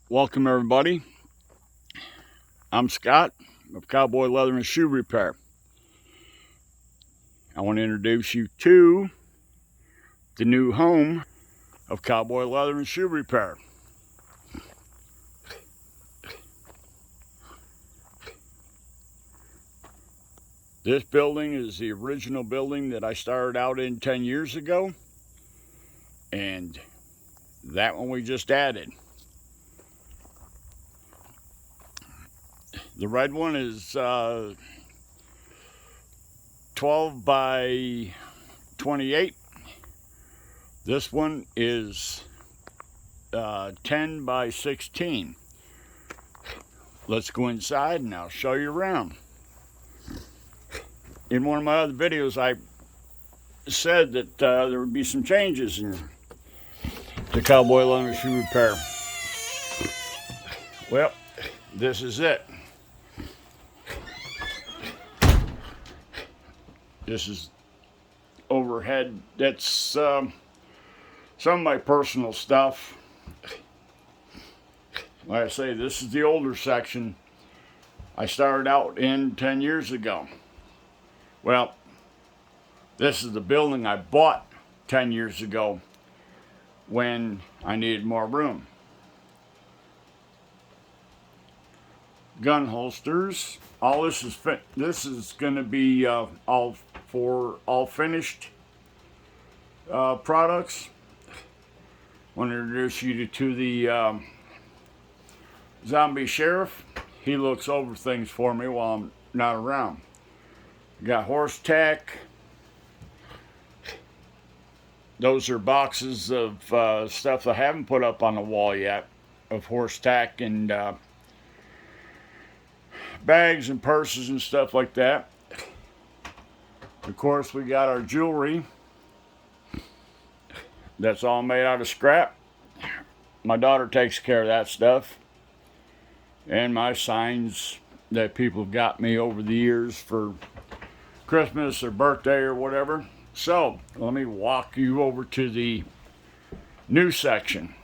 Welcome everybody. I'm Scott of Cowboy Leather and Shoe Repair. I want to introduce you to the new home of Cowboy Leather and Shoe Repair. This building is the original building that I started out in 10 years ago, and that one we just added. The red one is 12 by 28. This one is 10 by 16. Let's go inside and I'll show you around. In one of my other videos, I said that there would be some changes in the Cowboy Leather and Shoe Repair. Well, this is it. This is overhead. That's some of my personal stuff. Like I say, this is the older section I started out in 10 years ago. Well, this is the building I bought 10 years ago when I needed more room. Gun holsters. All this is going to be all finished products. I want to introduce you to the zombie sheriff. He looks over things for me while I'm not around. Got horse tack. Those are boxes of stuff I haven't put up on the wall yet, of horse tack and bags and purses and stuff like that. Of course, we got our jewelry. That's all made out of scrap. My daughter takes care of that stuff. And my signs that people have got me over the years for Christmas or birthday or whatever. So, let me walk you over to the new section.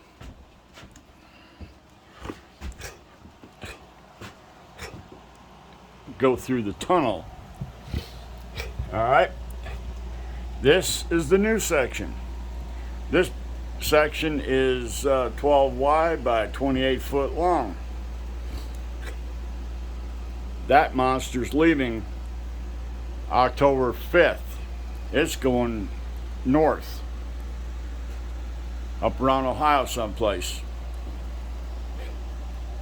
Go through the tunnel. Alright. This is the new section. This section is 12 wide by 28 foot long. That monster's leaving October 5th. It's going north, up around Ohio someplace.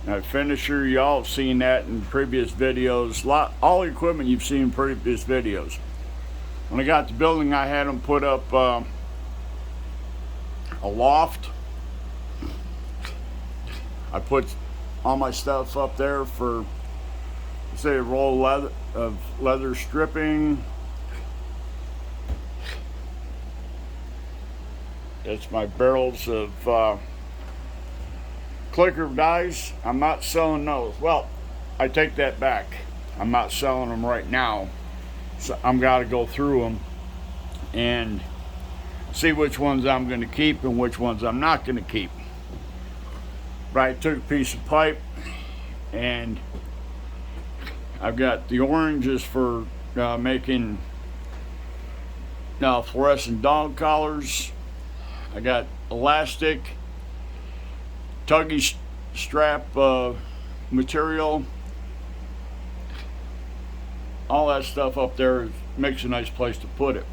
Now, finisher, y'all have seen that in previous videos. All the equipment you've seen in previous videos. When I got the building, I had them put up a loft. I put all my stuff up there for, say, a roll of leather stripping. It's my barrels of clicker dies. I'm not selling those. Well, I take that back. I'm not selling them right now. So I'm got to go through them and see which ones I'm going to keep and which ones I'm not going to keep. Right, took a piece of pipe and I've got the oranges for making fluorescent dog collars. I got elastic, tuggy strap material. All that stuff up there makes a nice place to put it.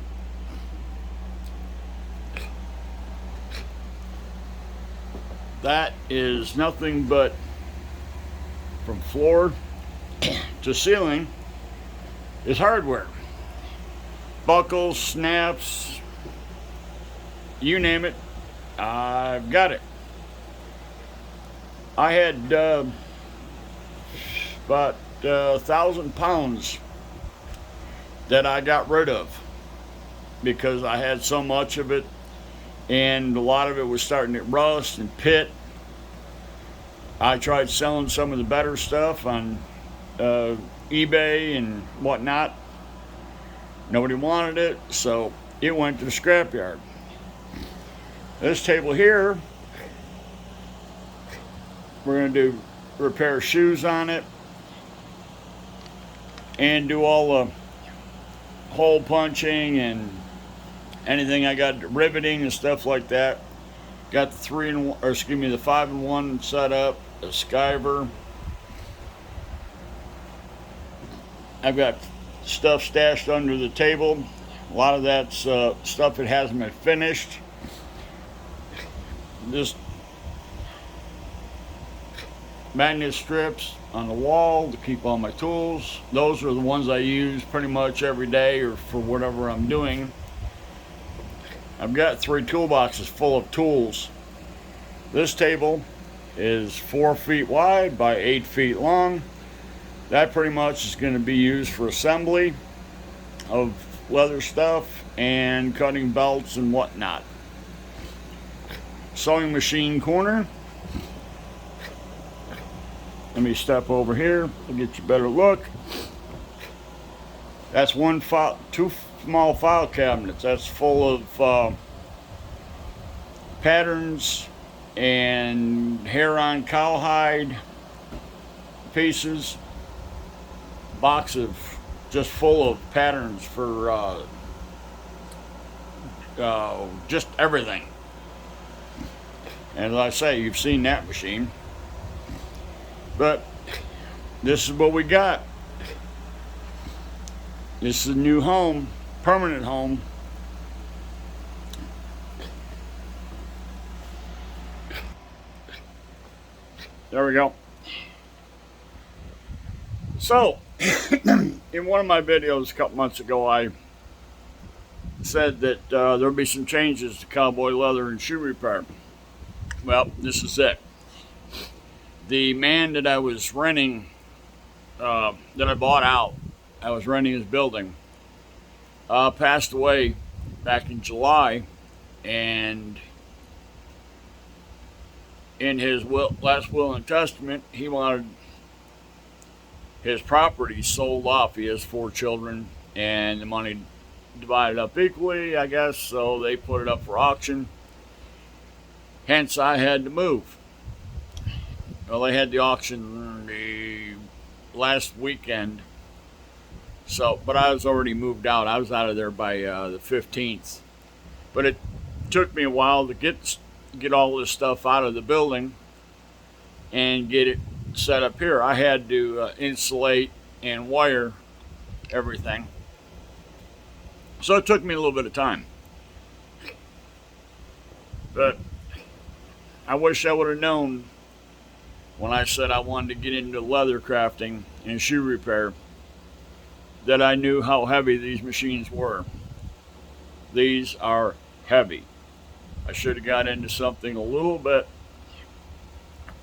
That is nothing but from floor to ceiling is hardware. Buckles, snaps, you name it, I've got it. I had about 1,000 pounds that I got rid of because I had so much of it and a lot of it was starting to rust and pit. I tried selling some of the better stuff on eBay and whatnot. Nobody wanted it, so it went to the scrapyard. This table here We're going to do repair shoes on it and do all the hole punching and anything. I got riveting and stuff like that. Got the 5-in-1 set up, a skiver. I've got stuff stashed under the table. A lot of that's stuff that hasn't been finished. Just magnet strips on the wall to keep all my tools. Those are the ones I use pretty much every day or for whatever I'm doing. I've got 3 toolboxes full of tools. This table is 4 feet wide by 8 feet long. That pretty much is going to be used for assembly of leather stuff and cutting belts and whatnot. Sewing machine corner. Let me step over here to get you a better look. That's 2 small file cabinets. That's full of patterns and hair on cowhide pieces. Box of just full of patterns for just everything. And as I say, you've seen that machine. But this is what we got. This is a new home, permanent home. There we go. So, in one of my videos a couple months ago, I said that there'll be some changes to Cowboy Leather and Shoe Repair. Well, this is it. The man that I was renting, that I bought out, I was renting his building, passed away back in July, and in his last will and testament, he wanted his property sold off. He has 4 children, and the money divided up equally, I guess, so they put it up for auction. Hence, I had to move. Well, they had the auction the last weekend, so, but I was already moved out. I was out of there by the 15th. But it took me a while to get all this stuff out of the building and get it set up here. I had to insulate and wire everything. So it took me a little bit of time. But I wish I would have known when I said I wanted to get into leather crafting and shoe repair that I knew how heavy these machines were. These are heavy. I should have got into something a little bit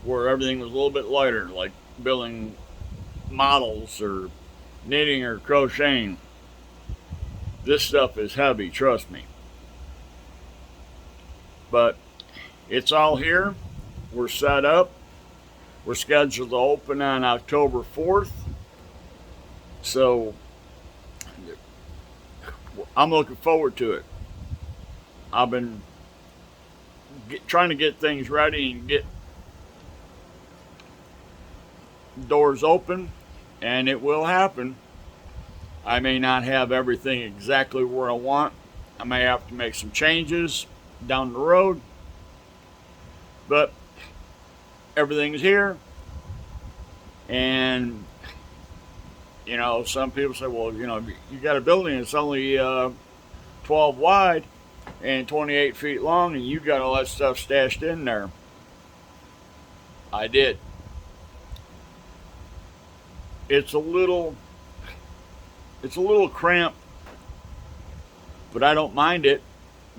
where everything was a little bit lighter, like building models or knitting or crocheting. This stuff is heavy, trust me. But it's all here. We're set up. We're scheduled to open on October 4th. So I'm looking forward to it. I've been trying to get things ready and get doors open, and it will happen. I may not have everything exactly where I want. I may have to make some changes down the road, but everything's here. And you know, some people say, well, you know, you got a building that's only 12 wide and 28 feet long, and you got all that stuff stashed in there. I did. It's a little cramped, but I don't mind it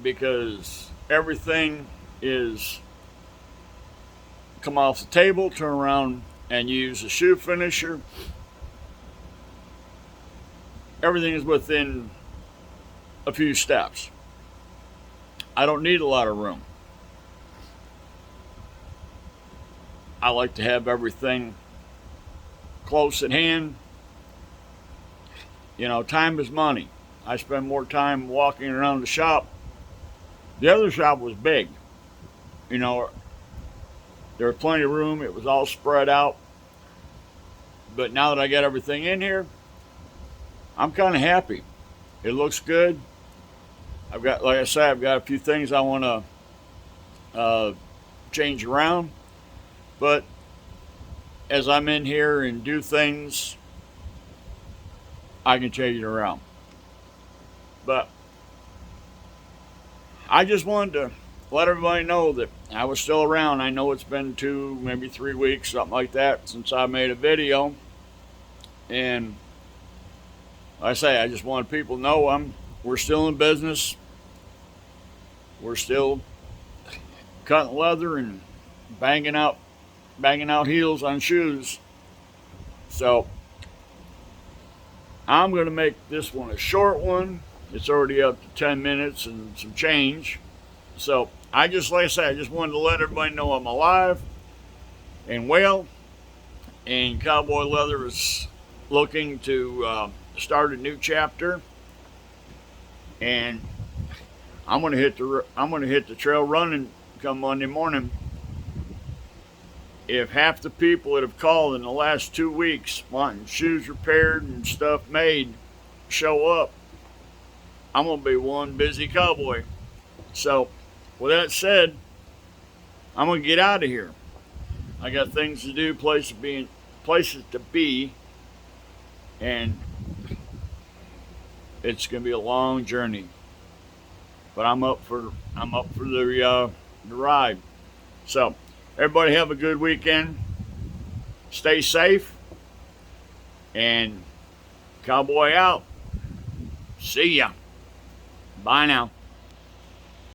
because everything is come off the table, turn around and use a shoe finisher. Everything is within a few steps. I don't need a lot of room. I like to have everything close at hand. You know, time is money. I spend more time walking around the shop. The other shop was big. You know, There was plenty of room. It was all spread out. But now that I got everything in here, I'm kind of happy. It looks good. I've got, like I said, I've got a few things I want to change around. But as I'm in here and do things, I can change it around. But I just wanted to let everybody know that I was still around. I know it's been 2, maybe 3 weeks, something like that, since I made a video. And like I say, I just wanted people to know we're still in business. We're still cutting leather and banging out heels on shoes. So I'm going to make this one a short one. It's already up to 10 minutes and some change. So like I said, I just wanted to let everybody know I'm alive and well. And Cowboy Leather is looking to start a new chapter. And I'm gonna hit the trail running come Monday morning. If half the people that have called in the last 2 weeks wanting shoes repaired and stuff made show up, I'm gonna be one busy cowboy. So, with that said, I'm gonna get out of here. I got things to do, places to be, and it's gonna be a long journey. But I'm up for the ride. So, everybody have a good weekend. Stay safe, and Cowboy out. See ya. Bye now.